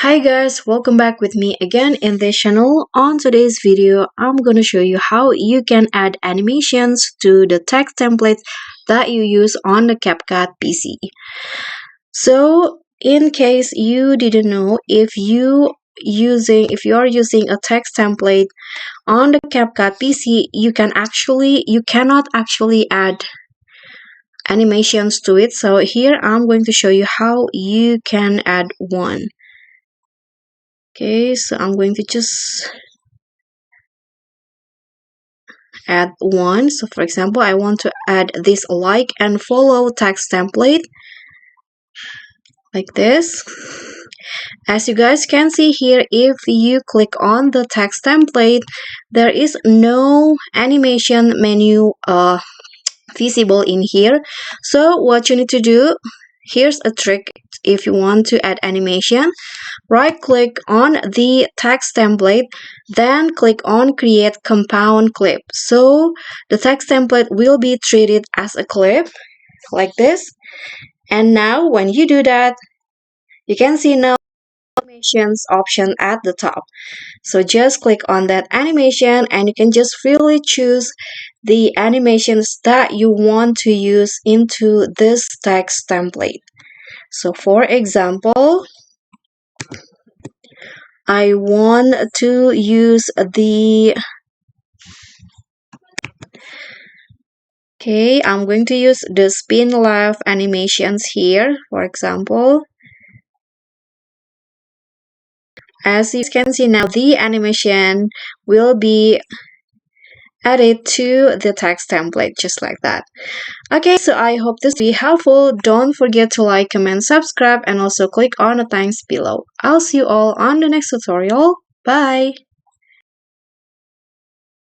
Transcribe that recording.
Hi guys, welcome back with me again in this channel. On today's video, I'm going to show you how you can add animations to the text templates that you use on the CapCut PC. So, in case you didn't know, if you are using a text template on the CapCut PC, you cannot actually add animations to it. So here I'm going to show you how you can add one. Okay, so I'm going to just add one. So for example, I want to add this like and follow text template like this. As you guys can see here, if you click on the text template, there is no animation menu visible in here. So what you need to do, here's a trick. If you want to add animation, right click on the text template, then click on create compound clip. So the text template will be treated as a clip like this. And now when you do that, you can see now animations option at the top. So just click on that animation and you can just freely choose the animations that you want to use into this text template. So for example, I want to use I'm going to use the spin left animations here, for example. As you can see now, the animation will be added to the text template just like that. Okay, so I hope this will be helpful. Don't forget to like, comment, subscribe, and also click on the thanks below. I'll see you all on the next tutorial. Bye!